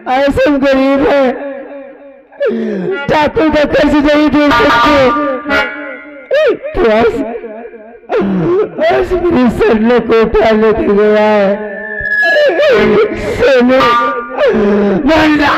आसम गरीब है, ठाकुर का कर्ज नहीं दे सकते। तो आज मेरी सरले को उठा लेके गया है। सोनू बंदा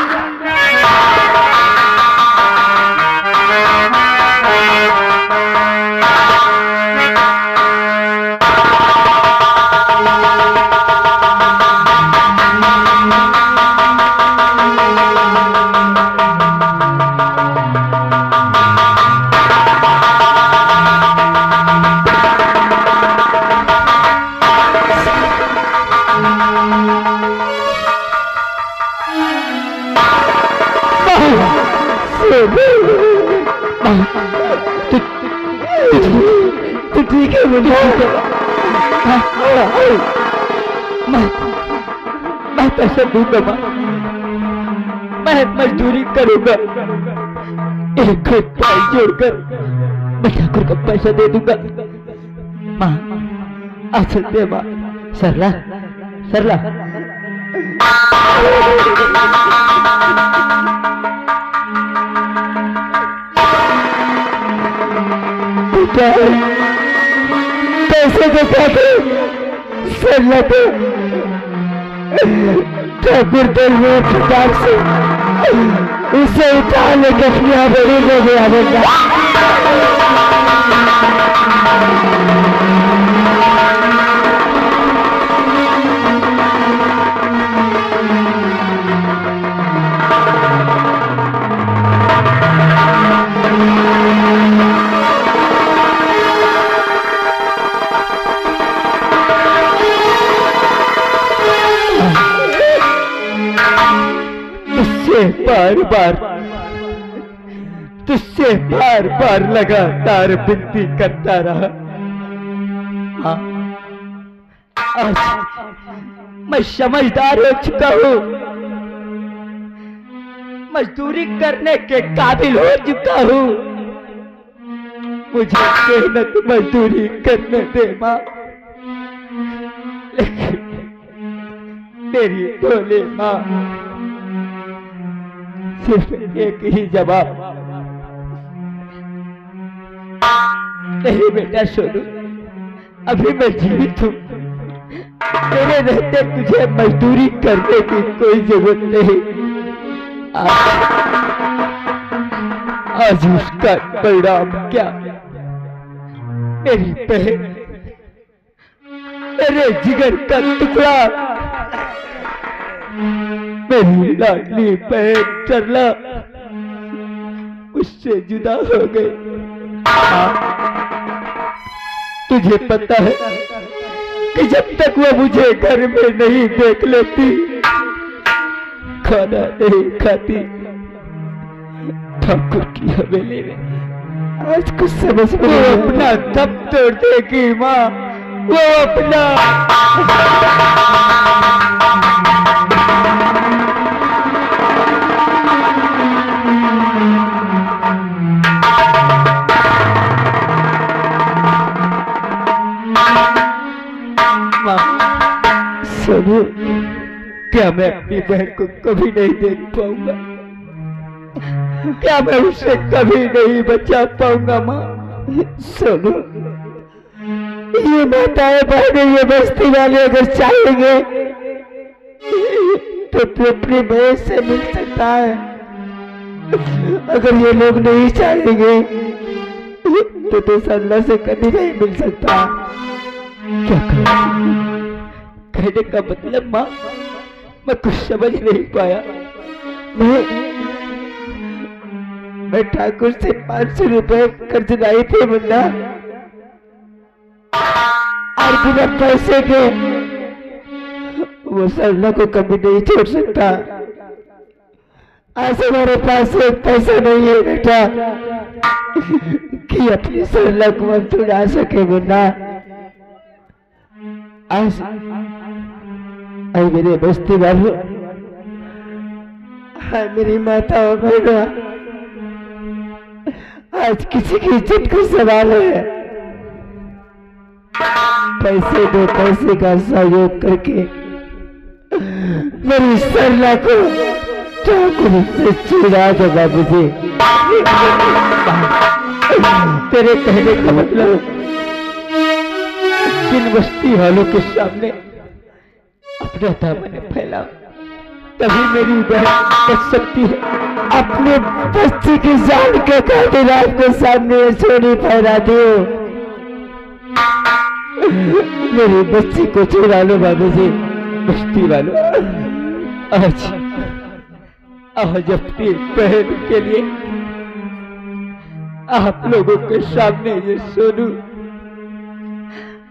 तो ठीक है मुझे मैं पैसा दूंगा माँ, मैं मजदूरी करूंगा, एक पाई जोड़कर मैं ठाकुर का पैसा दे दूंगा। माँ आ चलते माँ। सरला सरला पैसे को सरला को ठाकुर दरबार प्रकार से उसे उठा लेकर अपनी आबरू में गया होगा। तुझसे बार बार लगातार विनती करता रहा। हाँ, आज मैं समझदार हो चुका हूँ, मजदूरी करने के काबिल हो चुका हूँ। मुझे मेहनत मजदूरी करने दे माँ, लेकिन मेरी भोली माँ सिर्फ एक ही जवाब, नहीं बेटा सोनू, अभी मैं जीवित हूँ, मेरे रहते तुझे मजदूरी करने की कोई जरूरत नहीं। आज उसका परिणाम क्या? मेरी बहन, मेरे जिगर का टुकड़ा, मेरी लाडली बहन सरला उससे जुदा हो गई। तुझे पता है कि जब तक वो मुझे घर में नहीं देख लेती, खाना नहीं खाती। ठाकुर की हवेली में आज कुछ समझ में अपना दम तोड़ देगी माँ, वो अपना सोनू, क्या मैं अपनी बहन को कभी नहीं देख पाऊंगा? क्या मैं उसे कभी नहीं बचा पाऊंगा माँ? सोनू, ये माताएं बहनें, ये बस्ती वाले अगर चाहेंगे तो तू अपनी बहन से मिल सकता है, अगर ये लोग नहीं चाहेंगे तो तू सरला से कभी नहीं मिल सकता। क्या कहने का मतलब माँ, मैं कुछ समझ नहीं पाया। मैं ठाकुर से 500 रुपए कर्ज लाई थे मुन्ना, और बिना पैसे के वो सरला को कभी नहीं छोड़ सकता। आज हमारे पास एक पैसा नहीं है बेटा कि अपनी सरला को हम छुड़ा सके मुन्ना। आज मेरे बस्ती वालों, मेरी माता और बहनों, आज किसी की इज्जत का सवाल है। पैसे दो पैसे का सहयोग करके मेरी सरला को चाकू से छुड़ा दो बाबूजी। तेरे कहने का मतलब किन बस्ती वालों के सामने अपना दामन फैलाओ, तभी मेरी बहन बच सकती है। अपने बच्ची की जान के खातिर आपके सामने छोड़ी फहरा दो। मेरी बच्ची को छुड़ा लो बाबूजी। बस्ती वालों, आज अपनी बहन के लिए आप लोगों के सामने ये सोनू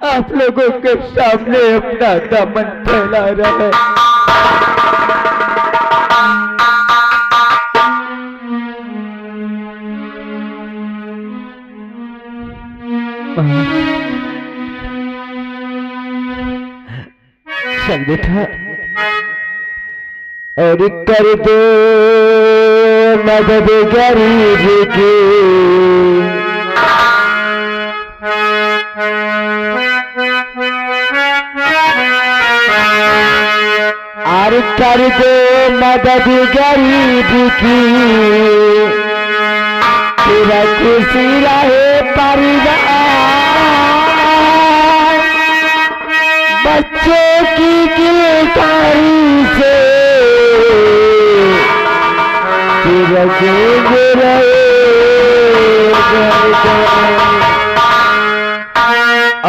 आप लोगों के सामने अपना दामन फैला रहा है। संगठा और कर दो मदद गरीब की, और कर दो मदद गरीब की, तेरा खुशी रहे परिवार। बच्चों की गिरफ्तारी से तेरा गूंज रहे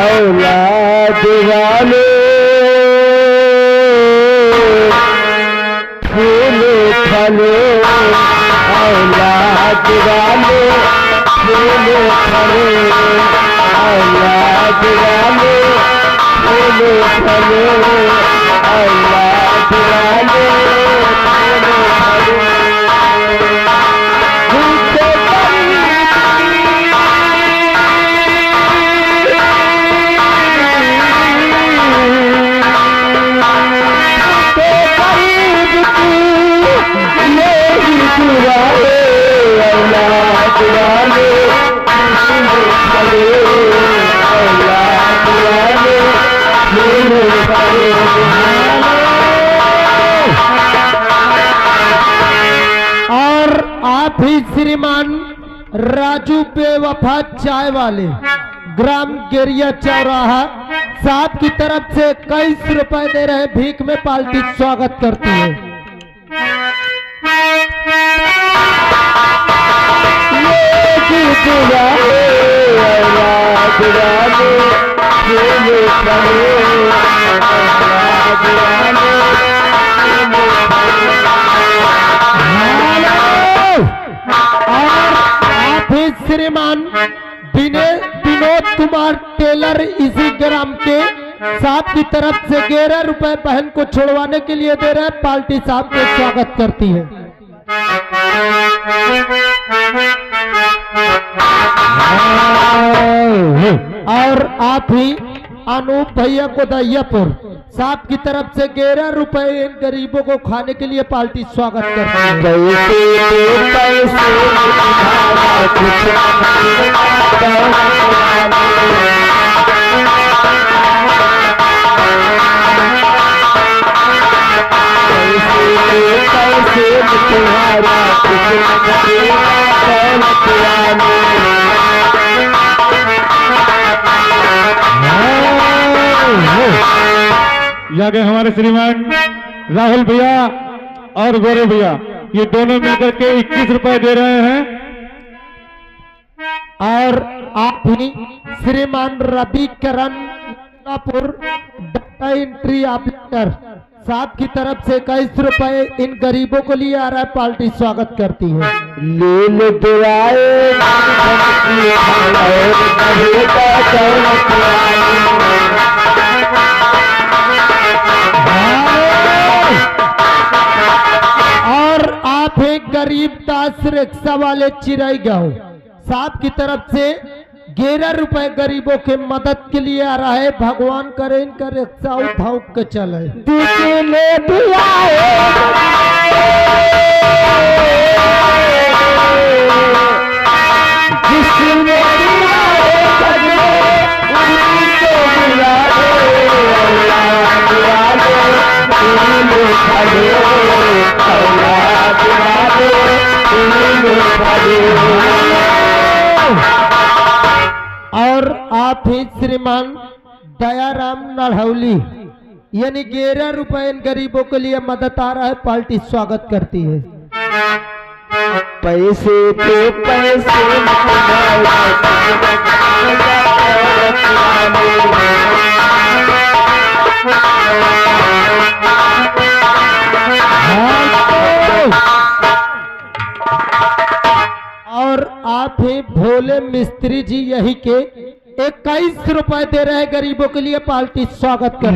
औलाद वाले फूलो फलो, औलाद वाले फूलो फलो, औलाद वाले फूलो फलो, औलाद वाले फूलो फलो। और आप ही श्रीमान राजू बेवफा चाय वाले, ग्राम गेरिया चौराहा साहब की तरफ से 21 रुपए दे रहे भीख में पार्टी स्वागत करती है। और आप ही श्रीमान विनोद कुमार टेलर इसी ग्राम के साहब की तरफ से 11 रुपए बहन को छुड़वाने के लिए दे रहे हैं। पार्टी साहब को स्वागत करती है। और आप ही अनूप भैया को दैयापुर साहब की तरफ से 11 रुपए इन गरीबों को खाने के लिए पार्टी स्वागत करती यहाँ के हमारे श्रीमान राहुल भैया और गौरव भैया, ये दोनों मिलकर के 21 रुपए दे रहे हैं। और आप ही श्रीमान रवि करण डाटा एंट्री ऑपरेटर साहब की तरफ से 21 रुपए इन गरीबों को लिए आ रहा है। पार्टी स्वागत करती है। और आप एक गरीब दास रिक्शा वाले चिराई गांव साहब की तरफ से 11 रुपए गरीबों के मदद के लिए आ रहा है। भगवान करे इनका रिक्शा उठाऊ के चले। भले औलाद वाले तीनों भले। और आप ही श्रीमान दयाराम नढ़ौली यानी 11 रुपए इन गरीबों के लिए मदद आ रहा है, पार्टी स्वागत करती है। पैसे पे पैसे और आप ही भोले मिस्त्री जी यही के 21 रुपए दे रहे हैं गरीबों के लिए, पार्टी स्वागत कर।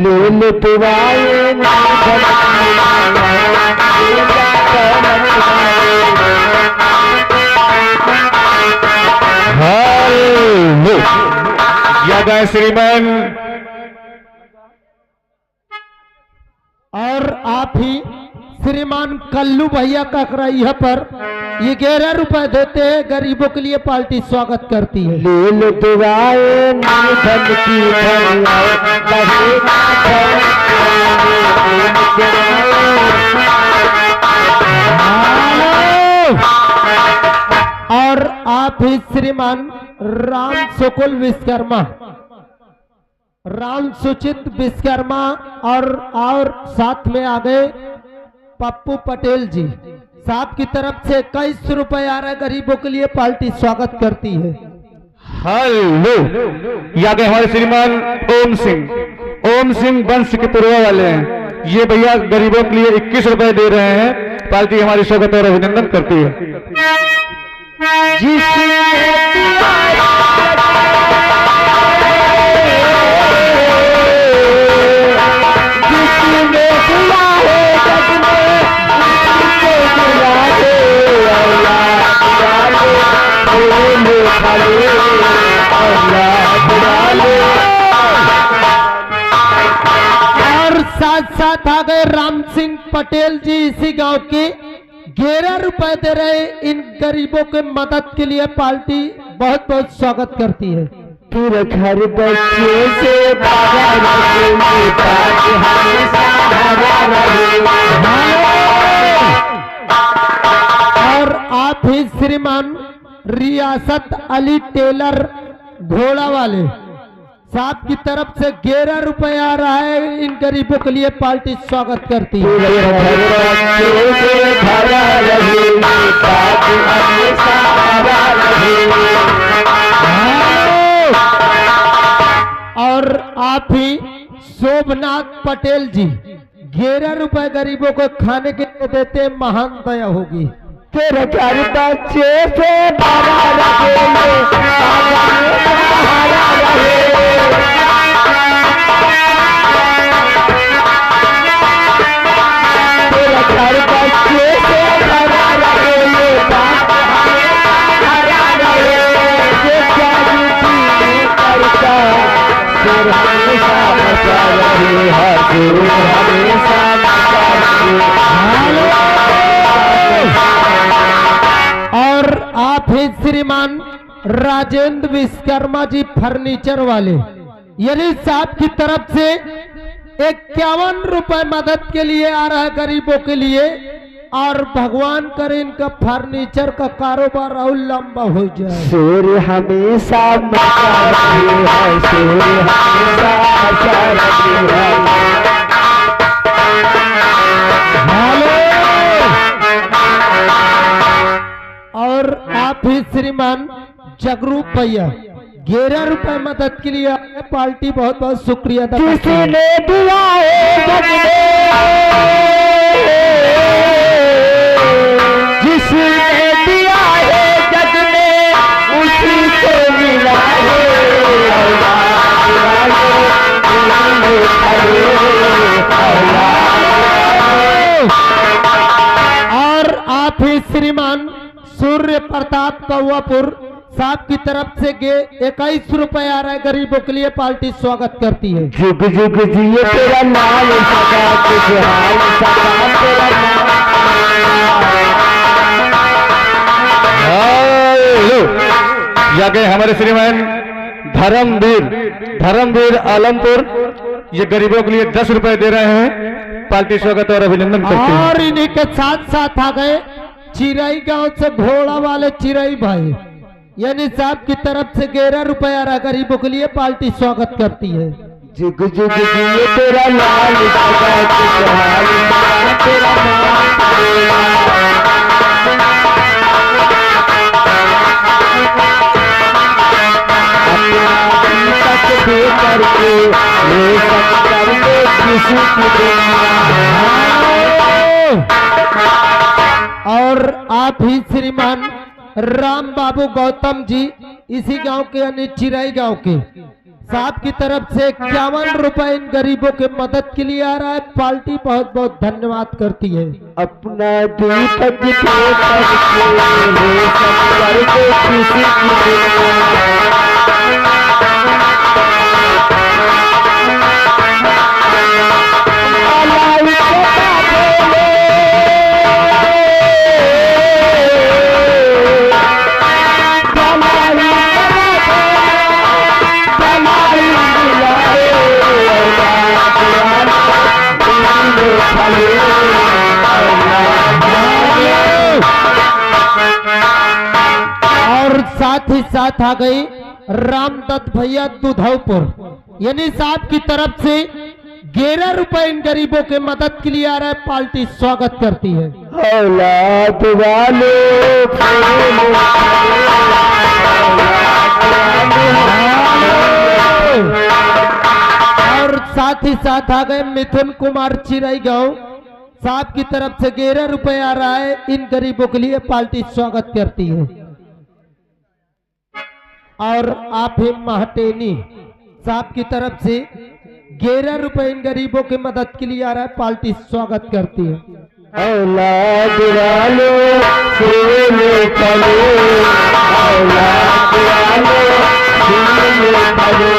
याद है श्रीमान। और आप ही श्रीमान कल्लू भैया ककरैया पर ये 11 रुपए देते हैं गरीबों के लिए, पार्टी स्वागत करती है। ले दुआए धन की और आप ही श्रीमान राम सुकुल विश्वकर्मा, राम सुचित विश्वकर्मा और साथ में आ गए पप्पू पटेल जी, साहब की तरफ से 21 रुपए आ रहे गरीबों के लिए, पार्टी स्वागत करती है। हेलो, यहाँ के हमारे श्रीमान ओम सिंह वंश के पूर्व वाले हैं। ये भैया गरीबों के लिए 21 रुपए दे रहे हैं, पार्टी हमारी स्वागत और अभिनंदन करती है। और साथ आ गए राम सिंह पटेल जी, इसी गांव के 11 रुपए दे रहे इन गरीबों के मदद के लिए, पार्टी बहुत बहुत स्वागत करती है। तेरे घर बच्चे से और आप ही श्रीमान रियासत अली टेलर घोड़ा वाले साहब की तरफ से 11 रुपए आ रहा है इन गरीबों के लिए, पार्टी स्वागत करती है। और आप ही शोभनाथ पटेल जी 11 रुपए गरीबों को खाने के लिए देते, महान दया होगी। तेरे घर बच्चे से बड़ा रखेंगे, तेरे घर बच्चे से बड़ा रखेंगे, करता फिर हमेशा बचा रहे, हमेशा और आप ही श्रीमान राजेंद्र विश्वकर्मा जी फर्नीचर वाले, यानी साहब की तरफ से 51 रुपए मदद के लिए आ रहा है गरीबों के लिए, और भगवान करे इनका फर्नीचर का कारोबार और लंबा हो जाए। सूर्य हमेशा मचा रही है, सूर्य हमेशा मचा रही है। और आप ही श्रीमान जगरूप भैया 11 रुपए मदद के लिए, पार्टी बहुत बहुत शुक्रिया अदा करती है। किसने दिया है जग में, जिसने दिया है जग में उसी को मिला है। और आप ही श्रीमान सूर्य प्रताप कौवापुर साहब की तरफ से 21 रुपए आ रहा है गरीबों के लिए, पार्टी स्वागत करती है। जुग जुग जिए तेरा नाम सदा, खुशहाल सदा तेरा नाम। हेलो, यहाँ के हमारे श्रीमान धर्मवीर आलमपुर, ये गरीबों के लिए 10 रुपए दे रहे हैं, पार्टी स्वागत और अभिनंदन करती है। और इन्हीं के साथ साथ आ गए चिरई गांव से घोड़ा वाले चिरई भाई, यानी साहब की तरफ से 11 रुपया गरीबों के लिए पार्टी स्वागत करती है। जुग जुग जिए तेरा लाल तेरा और आप ही श्रीमान राम बाबू गौतम जी इसी गांव के यानी चिरई गांव के साहब की तरफ से 51 रुपए इन गरीबों के मदद के लिए आ रहा है। पार्टी बहुत बहुत धन्यवाद करती है। अपना दीपक और साथ ही साथ आ गई रामदत्त भैया दुधौपुर, यानी साहब की तरफ से 11 रुपए इन गरीबों के मदद के लिए आ रहा है। पार्टी स्वागत करती है। औलाद वाले और साथ ही साथ आ गए मिथुन कुमार चिरई गांव, साहब की तरफ से 11 रुपए आ रहा है। इन गरीबों के लिए पार्टी स्वागत करती है। और आप ही महटेनी साहब की तरफ से 11 रुपए इन गरीबों की मदद के लिए आ रहा है। पार्टी स्वागत करती है। औलाद वाले सोने चलो, औलाद वाले सोने चलो।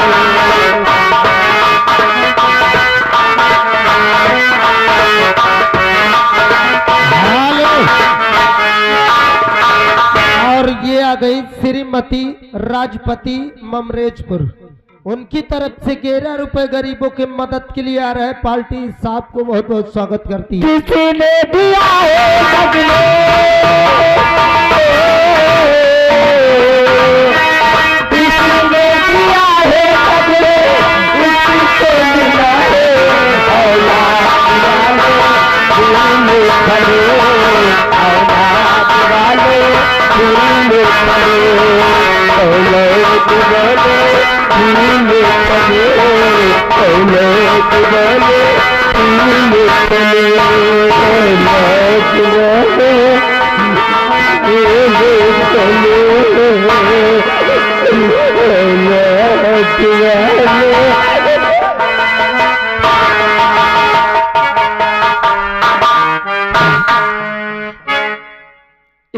और ये आ गई श्रीमती राजपति ममरेजपुर, उनकी तरफ से 11 रुपए गरीबों के मदद के लिए आ रहा है। पार्टी साहब को बहुत बहुत स्वागत करती है। किसी ने दिया है बदले, किसी ने दिया है बदले, उसी को मिला है। औलाद वाले खड़े, औलाद वाले खड़े, औलाद वाले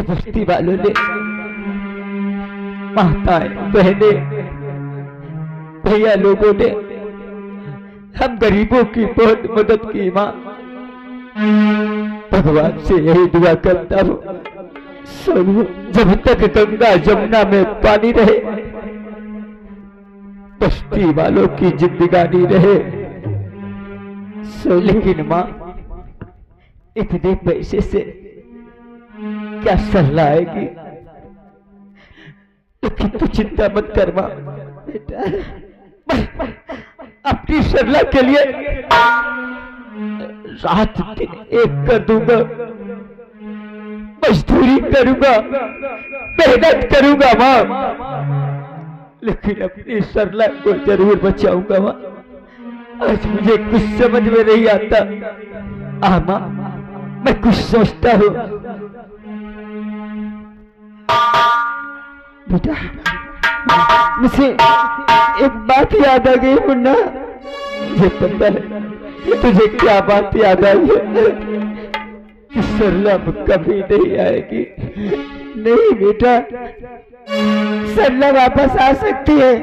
बस्ती वालों ने, माताएं बहने भैया लोगों ने हम गरीबों की बहुत मदद की। माँ भगवान से यही दुआ करता हूँ, सुनो, जब तक गंगा जमुना में पानी रहे, बस्ती वालों की जिंदगानी रहे। लेकिन माँ इतने पैसे से क्या सलाह आएगी? लेकिन तू चिंता मत कर माँ, बेटा अपनी सरला के लिए रात दिन एक कर दूंगा, मजदूरी करूंगा, मेहनत करूंगा माँ, लेकिन अपनी सरला को जरूर बचाऊंगा माँ। आज मुझे कुछ समझ में नहीं आता। माँ मैं कुछ सोचता हूँ। बेटा मुझे एक बात याद आ गई मुन्ना, मुझे पता है तुझे क्या बात याद आई है कि सरला कभी नहीं आएगी। नहीं बेटा, सरला वापस आ सकती है।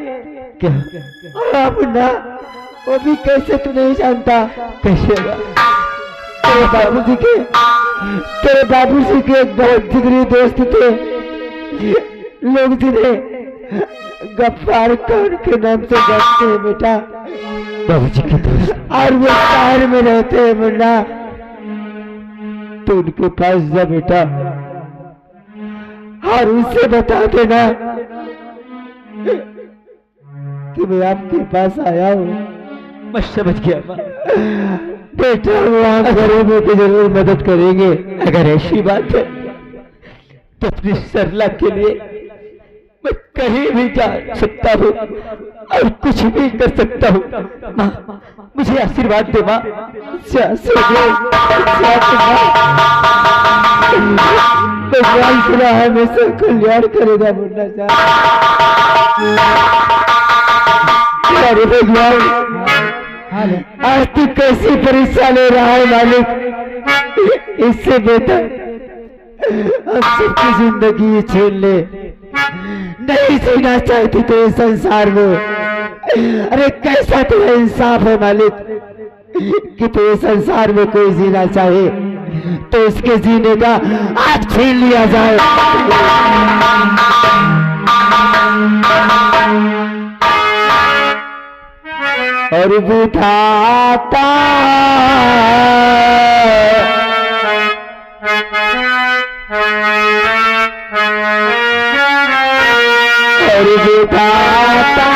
क्या? हाँ मुन्ना, वो भी कैसे तू नहीं जानता? कैसे? तेरे बाबूजी के एक बहुत जिगरी दोस्त थे, लोग जिन्हें गफ्फार खान के नाम से जानते हैं बेटा। बाबूजी के दोस्त और वो शहर में रहते हैं मुन्ना, तो उनके पास जा बेटा और उनसे बता देना कि मैं आपके पास आया हूँ। मैं समझ गया माँ। बेटा वो आप गरीबों की जरूर मदद करेंगे। अगर ऐसी बात है तो अपनी सरला के लिए मैं कहीं भी जा सकता हूँ और कुछ भी कर सकता हूँ। माँ मुझे आशीर्वाद दे माँ, भगवान खुदा हमेशा कल्याण करेगा मुन्ना साहब। अरे भगवान आज तू कैसी परीक्षा ले रहा है मालिक, इससे बेहतर अब सबकी जिंदगी छीन ले। नहीं जीना चाहती तो इस संसार में, अरे कैसा तेरा इंसाफ है मालिक कि तो इस संसार में कोई जीना चाहे तो उसके जीने का आज छीन लिया जाए। और बुझाता और बुझाता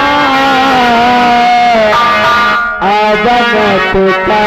आजमत का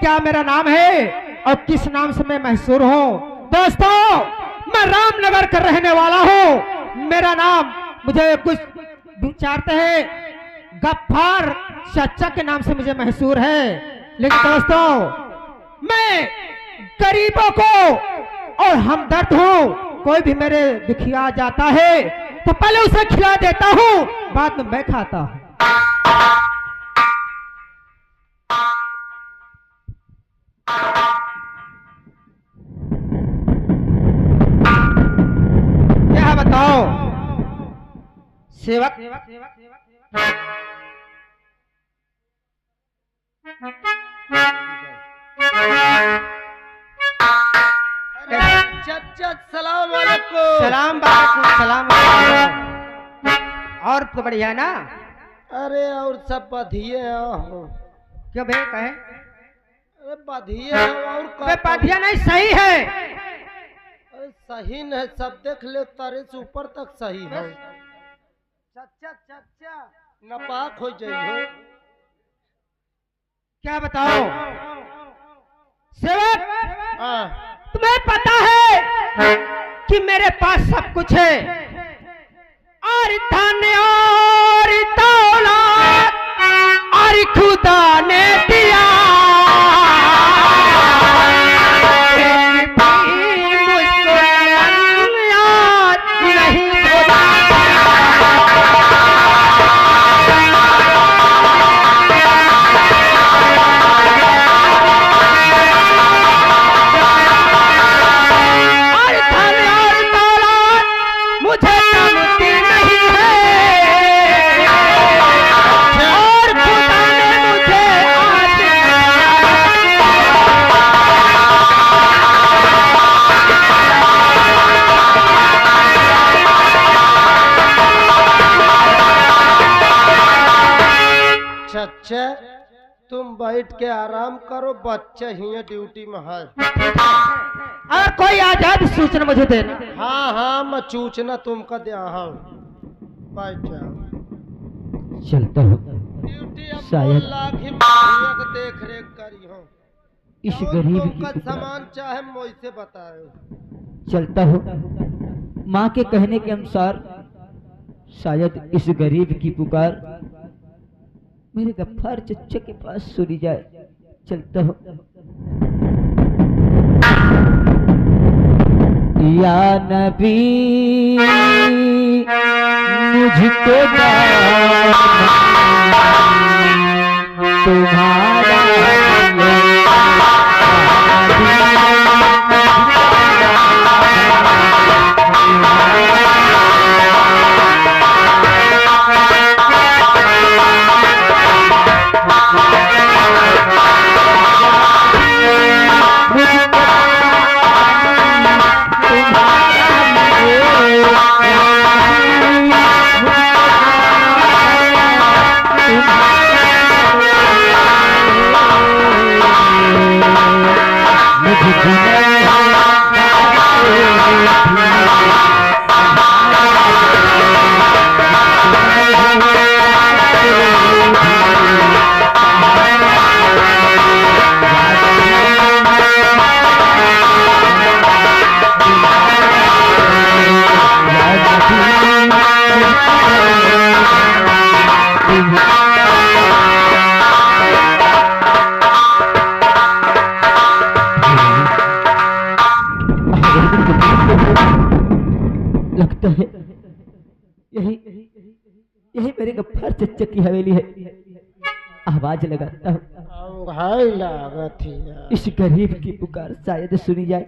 क्या मेरा नाम है और किस नाम से मैं मशहूर हूँ। दोस्तों मैं रामनगर का रहने वाला हूँ। मेरा नाम मुझे कुछ विचारते हैं गफ्फार चाचा के नाम से मुझे मशहूर है। लेकिन दोस्तों मैं गरीबों को और हमदर्द हूँ। कोई भी मेरे दुखिया जाता है तो पहले उसे खिला देता हूँ, बाद में मैं खाता हूँ। क्या बताओ सेवक, चाचा सलाम वालेकुम। सलाम वालेकुम सलाम वालेकुम। और तो बढ़िया ना? अरे और सब बधिये हो। क्यों भे कहे? अरे बधिये हो और बे पाधिया नहीं सही है। अरे सही नहीं, सब देख ले तारे से ऊपर तक सही है। चाचा चाचा नपाक हो जाइए। क्या बताओ सेवक, हाँ तुम्हें पता है कि मेरे पास सब कुछ है, और धन और दौलत और खुदा ने दिया, फिर भी मुझको याद नहीं होता। चाचा तुम बैठ के आराम करो, बच्चा ही ड्यूटी में है। अगर कोई आजाद सूचना मुझे देना। हाँ हाँ मैं सूचना तुमको दे। हाँ बैठ जाओ। चलता हूँ, ड्यूटी अब शायद 2 लाख ही महीने का देख रेख करी हो। इस और गरीब तुमका की सामान चाहे मुझसे बताओ। चलता हूँ माँ के कहने के अनुसार, शायद इस गरीब की पुकार मेरे गफ्फार चच्चा के पास सुनी जाए। चलता हूँ। या नबी मुझको तुम्हारा लगता है यही यही मेरे गफ्फार चच्चा की हवेली है। आवाज लगाता हूँ, भाई लागत ही यार। इस गरीब की पुकार शायद सुनी जाए।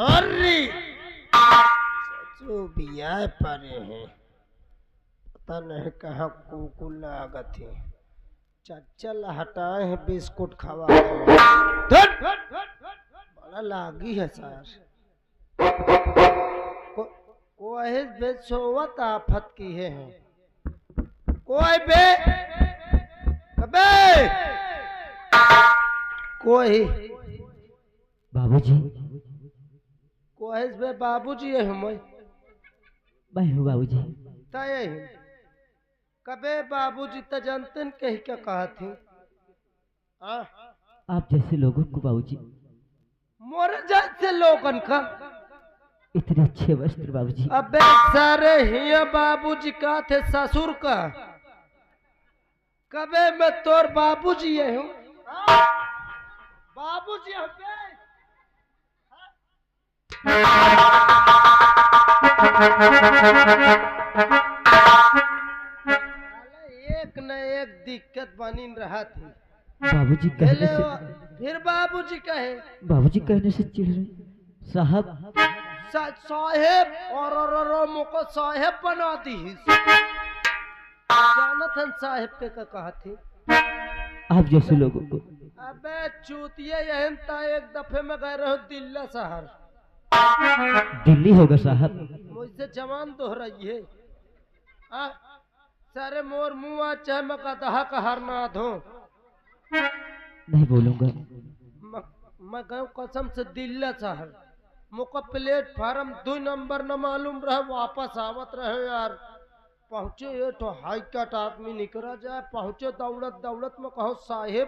अरे जो बियाह परे हैं, पता नहीं कहाँ कुकु लागत है। चच्चा हटाए हैं बिस्कुट खवा के। बड़ा लागी है सर। कोई बे सोवत आफत की है। कोई बे कबे कोई बाबूजी, कोई बे बाबूजी है हम मैं हूँ बाबूजी। तय कबे बाबूजी त जानते कही क्या कहा थी। आप जैसे लोगों को बाबूजी, मोरे जैसे लोगन का इतने अच्छे वस्त्र बाबूजी। अबे सारे हिया बाबूजी का थे ससुर का। कबे मैं तोर बाबूजी है हूँ। बाबूजी अबे एक न एक दिक्कत बनी रहा थी। बाबूजी कहने से फिर बाबूजी कहे बाबूजी कहने से चिढ़ रहे साहब। साहेब और मुको साहेब बना दी। जानत हन साहेब के का कहा थे आप जैसे लोगों को। अबे चूतिया यहन ता एक दफे में गए रहो दिल्ली शहर। दिल्ली होगा साहब। मुझसे जवान दोहराई है सारे मोर मुंह आ चाहे मैं गधा का हरना दो। नहीं बोलूंगा। मैं गयो कसम से दिल्ली शहर। मुका प्लेटफार्म 2 नंबर न मालूम रहे वापस आवत रहे यार। पहुंचे ये तो हाई कट आदमी निकला जाए। पहुंचे दौड़त दौड़त में कहो साहेब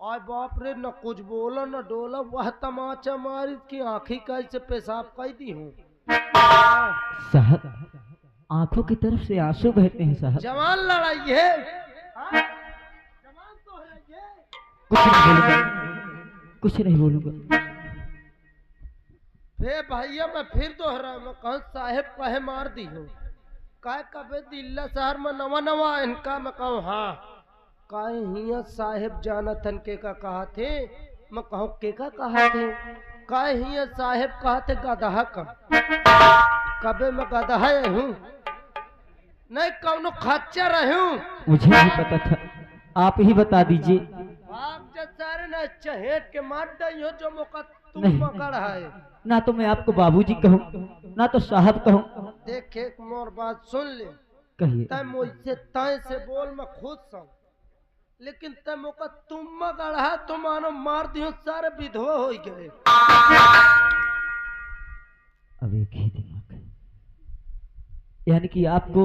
आय बाप रे न कुछ बोला न डोला। वह तमाचा मारी की आंखी कैसे पेशाब कर दी हूँ। साहब आंखों की तरफ से आंसू बहते हैं साहब। जवान लड़ाई है। जवान तो है कुछ नहीं बोलूंगा। फे भैया मैं फिर दोहरा मैं कहूँ साहेब कहे मार दी हूँ। काय कबे दिल्ली शहर में नवा नवा इनका मैं कहूँ हाँ काय हिया साहेब जानतन के का कहा थे। मैं कहूँ के का कहा थे काय हिया साहेब कहा थे गधा का। कबे मैं गधा हूँ नहीं कौनो खच्चर हूँ। मुझे नहीं पता था आप ही बता दीजिए। आप जब सारे न चहेट के मार दई हो जो मौका तुम नहीं। पकड़ है। ना तो मैं आपको बाबूजी कहूँ ना तो साहब कहूँ। देखे मोर बात सुन ले। कहिए। तय मुझसे तय से बोल मैं खुद सं लेकिन तय मौका तुम गढ़ा तुम्हारा मार दियो सारे विधवा हो गए। अब एक ही दिमाग है यानी कि आपको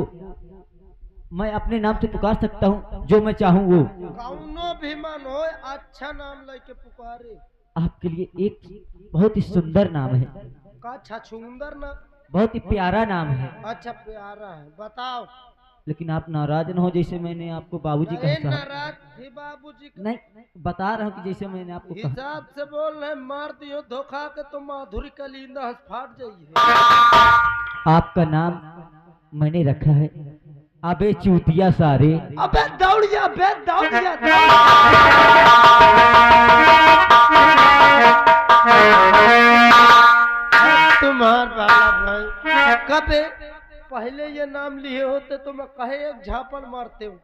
मैं अपने नाम से पुकार सकता हूँ जो मैं चाहूँ वो। कौनो भी मन हो अच्छा नाम लेके पुकारे। आपके लिए एक बहुत ही सुंदर नाम है। का छछुंदर ना बहुत ही प्यारा नाम है। अच्छा प्यारा है बताओ। लेकिन आप नाराज न हो जैसे मैंने आपको बाबूजी कहा साहब। नाराज थी बाबूजी नहीं बता रहा हूँ कि जैसे मैंने आपको कहा। हिसाब से बोल रहे मार दियो धोखा के तो माधुरी कलिंदा फाट जाइए। आपका नाम मैंने रखा है अबे चूतिया सारे। अबे दौड़ जा बे दौड़ जा। तुम्हार वाला भाई कबे पहले ये नाम लिए होते तो मैं कहे एक झापड़ मारते हूँ।